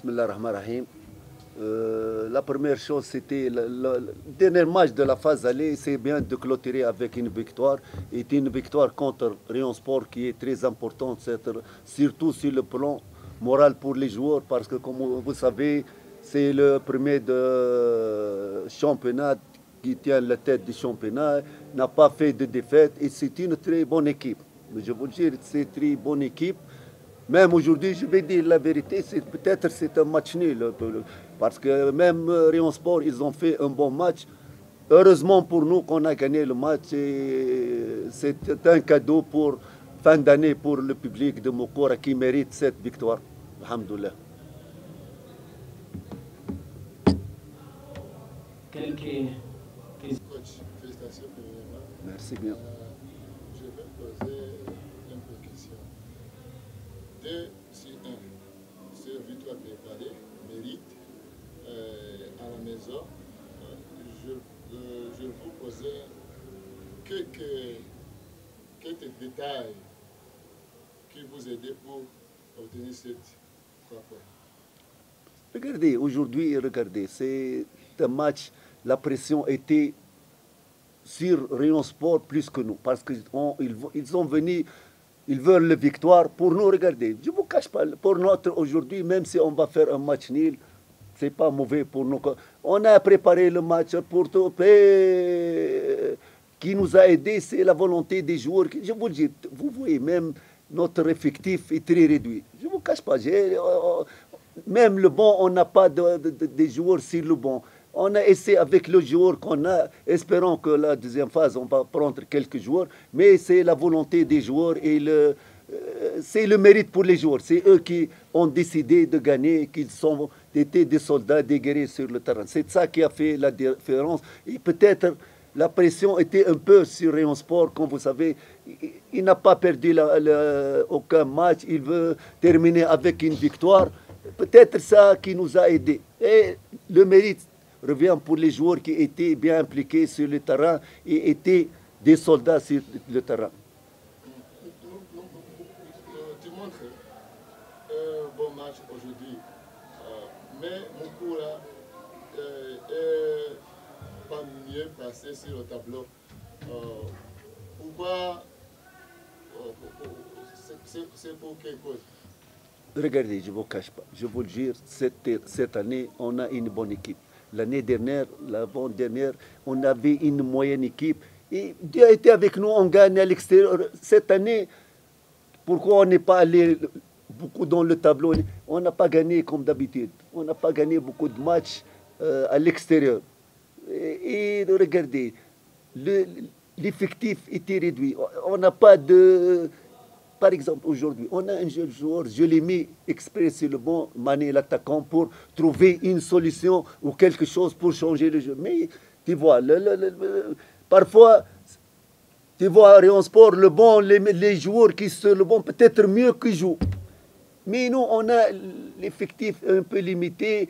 Bismillah ar-Rahman ar-Rahim. La première chose, c'était le dernier match de la phase allée. C'est bien de clôturer avec une victoire. Et une victoire contre Rayon Sport qui est très importante, surtout sur le plan moral pour les joueurs. Parce que, comme vous savez, c'est le premier de championnat qui tient la tête du championnat, n'a pas fait de défaite. Et c'est une très bonne équipe. Je vous dis, c'est une très bonne équipe. Même aujourd'hui, je vais dire la vérité, peut-être c'est un match nul. Parce que même Rayon Sport, ils ont fait un bon match. Heureusement pour nous qu'on a gagné le match. C'est un cadeau pour fin d'année pour le public de Mokora qui mérite cette victoire. Alhamdoulilah. Coach, félicitations premièrement. Merci bien. Je vais poser une petite question. 2 sur 1, cette victoire préparée mérite à la maison. Je vous posais quelques détails qui vous aident pour obtenir cette 3 points. Regardez, aujourd'hui, regardez, c'est un match, la pression était sur Rayon Sport plus que nous, parce qu'ils sont venus, ils veulent la victoire. Pour nous, regardez, je ne vous cache pas, pour notre aujourd'hui, même si on va faire un match nul, ce n'est pas mauvais pour nous. On a préparé le match pour tout, qui nous a aidés, c'est la volonté des joueurs. Je vous dis, vous voyez, même notre effectif est très réduit. Je ne vous cache pas, même le bon, on n'a pas de joueurs sur le bon. On a essayé avec le joueur qu'on a, espérant que la deuxième phase, on va prendre quelques joueurs, mais c'est la volonté des joueurs et c'est le mérite pour les joueurs. C'est eux qui ont décidé de gagner, qu'ils étaient des soldats, des guerriers sur le terrain. C'est ça qui a fait la différence. Et peut-être la pression était un peu sur Rayon Sport, comme vous savez. Il n'a pas perdu aucun match. Il veut terminer avec une victoire. Peut-être ça qui nous a aidés. Et le mérite revient pour les joueurs qui étaient bien impliqués sur le terrain et étaient des soldats sur le terrain. Tu montres un bon match aujourd'hui, mais Mokura est pas mieux placé sur le tableau. Pourquoi c'est pour quelle cause? Regardez, je ne vous cache pas. Je vous le dis, cette année, on a une bonne équipe. L'année dernière, l'avant-dernière, on avait une moyenne équipe. Et Dieu a été avec nous, on gagne à l'extérieur. Cette année, pourquoi on n'est pas allé beaucoup dans le tableau? On n'a pas gagné comme d'habitude. On n'a pas gagné beaucoup de matchs à l'extérieur. Et regardez, l'effectif était réduit. On n'a pas de... Par exemple, aujourd'hui, on a un jeune joueur, je l'ai mis exprès sur le bon, Mané l'attaquant, pour trouver une solution ou quelque chose pour changer le jeu. Mais tu vois, parfois, tu vois, à Rayon Sport, le bon, les joueurs qui sont le bon, peut-être mieux qu'ils jouent. Mais nous, on a l'effectif un peu limité.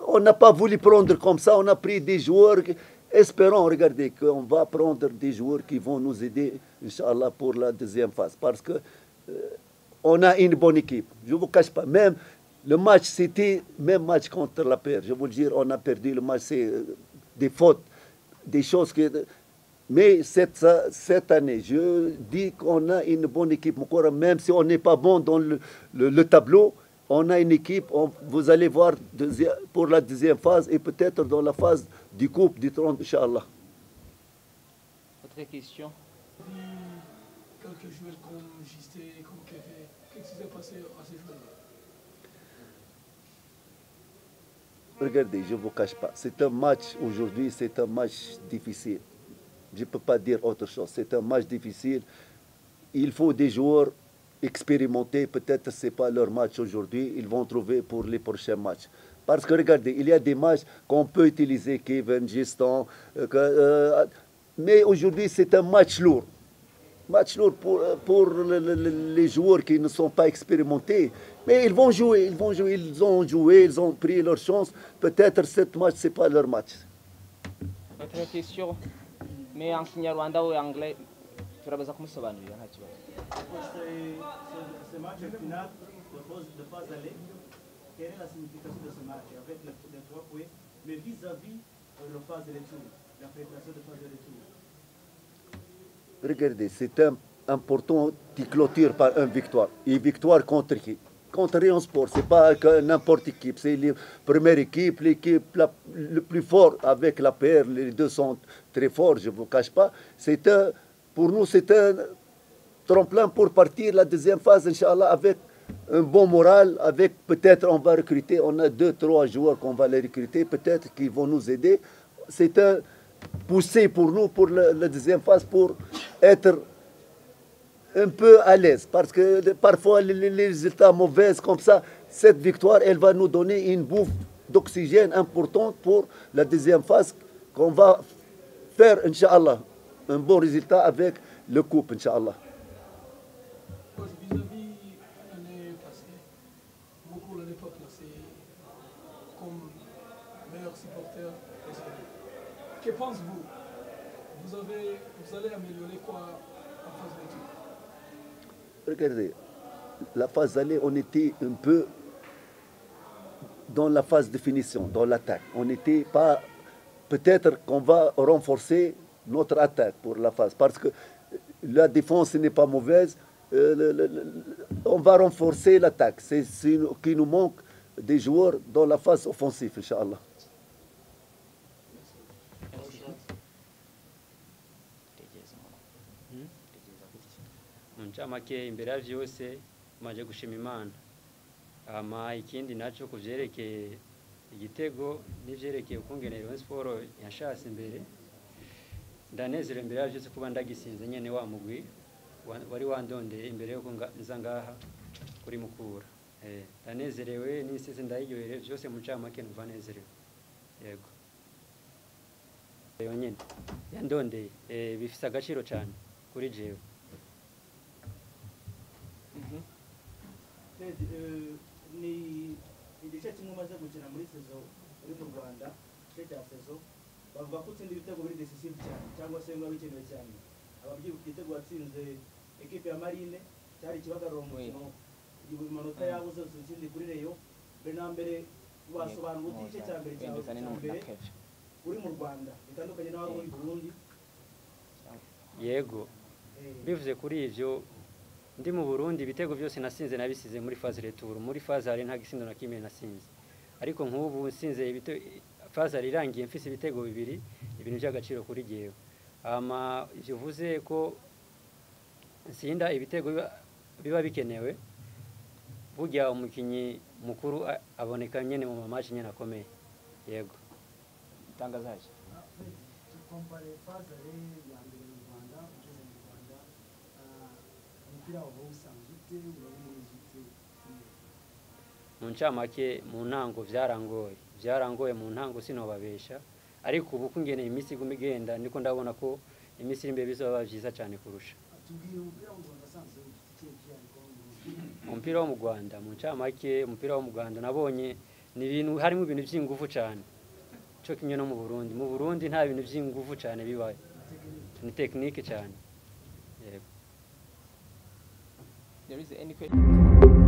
On n'a pas voulu prendre comme ça. On a pris des joueurs. Espérons, regardez, qu'on va prendre des joueurs qui vont nous aider, Inch'Allah, pour la deuxième phase. Parce que on a une bonne équipe. Je ne vous cache pas. Même le match, c'était même match contre la paire. Je vous le dis, on a perdu le match. C'est des fautes, des choses que... Mais cette année, je dis qu'on a une bonne équipe. Même si on n'est pas bon dans le tableau, on a une équipe. Vous allez voir pour la deuxième phase et peut-être dans la phase du coupe du trône, Inch'Allah. Autre question? Quelques joueurs comme Gisté, comme Kéfé, qu'est-ce qui s'est passé à ces joueurs-là? Regardez, je ne vous cache pas. C'est un match aujourd'hui, c'est un match difficile. Je ne peux pas dire autre chose. C'est un match difficile. Il faut des joueurs expérimentés. Peut-être ce n'est pas leur match aujourd'hui. Ils vont trouver pour les prochains matchs. Parce que regardez, il y a des matchs qu'on peut utiliser, Kevin, Giston. Mais aujourd'hui, c'est un match lourd. Match lourd pour les joueurs qui ne sont pas expérimentés. Mais ils vont jouer, ils ont joué, ils ont pris leur chance. Peut-être ce match, ce n'est pas leur match. Autre question? Mais en Kinyarwanda ou en anglais, turabaza kumusobanurira nta kibazo. Ce match final de phase aller, quelle est la signification de ce match avec les 3 points, mais vis-à-vis de la phase de retour, la préparation de phase de retour? Regardez, c'est important de clôture par une victoire. Une victoire contre qui? Contre Rayon Sport. Ce n'est pas que n'importe équipe. C'est la première équipe, l'équipe le plus fort avec la PR. Les deux sont très forts, je ne vous cache pas. Pour nous, c'est un tremplin pour partir la deuxième phase, Inch'Allah, avec un bon moral, avec peut-être on va recruter, on a 2-3 joueurs qu'on va les recruter, peut-être qu'ils vont nous aider. C'est un poussé pour nous pour la deuxième phase pour être un peu à l'aise. Parce que parfois les résultats mauvais comme ça, cette victoire, elle va nous donner une bouffe d'oxygène importante pour la deuxième phase qu'on va faire, Inch'Allah, un bon résultat avec le coupe, Inch'Allah. Vis-à-vis l'année passée, beaucoup l'année pas placé comme meilleur supporter. Que pensez-vous? Vous allez améliorer quoi en phase de retour? Regardez, la phase allée, on était un peu dans la phase de finition, dans l'attaque. On n'était pas... Peut-être qu'on va renforcer notre attaque pour la phase, parce que la défense n'est pas mauvaise. On va renforcer l'attaque. C'est ce qui nous manque des joueurs dans la phase offensive, Inch'Allah. Muncamake imbere ya vyose maje gushima Imana. Ama ikindi naco kuvyerekeye igitego n'ivyerekeye ukungene Rayon Sport yashase imbere. Ndanezere imbere ya vyose kuba ndagisinze nyene wa mugwi wari wandondeye imbere yo nza ngaha kuri Mukura. Ndanezerewe n'isize ndayiryohere vyose muncamake numva nezerewe. Yego. Yonyene yandondeye bifise agaciro cyane kuri jewe. Ni igice kimwe umaze gukina muri sezo uri mu Rwanda, igice cya sezo bavuga ko utsinda ibitego biri decisive cyane cyangwa se ngo bikenewe cyane. Ababyibuka igitego watsinze ekipe ya Marine cyari kibagarura umukino, amanota yabuze utsinze kuri Reyo. Mbere na mbere wasobanura igice cya mbere cyawe uri mu Rwanda bitandukanye n'aho uri Burundi. Yego, bivuze kuri ivyo ndi mu Burundi ibitego byose nasinze nabisize muri phase retour. Muri phase hari nta gisindo na kimwe nasinze, ariko nk'ubu nsinze phase ari irangiye mfise ibitego bibiri, ibintu by'agaciro kuri jewe. Ivyo vuze ko nsinda ibitego biba bikenewe, burya umukinyi mukuru aboneka nyene mu mamaji nyene akomeye. Yego, tangazaje compare phase ya mbere mu Rwanda ugeze mu Rwanda umupira wawe usanzwe ute urabona ute? Mu ncamake mu ntango byarangoye mu ntango sinobabesha, ariko ubu kungene imisi igenda niko ndabona ko imisi iri imbere bizoba byiza cyane kurusha. Tubwire umupira wo mu Rwanda asanzwe ufite ariko umupira wo mu Rwanda mu ncamake umupira wo mu Rwanda nabonye ni ibintu harimo ibintu by'ingufu cyane cyo kimwe no mu Burundi. Mu Burundi nta bintu by'ingufu cyane bibaye, ni technique cyane. Yego. There is any question?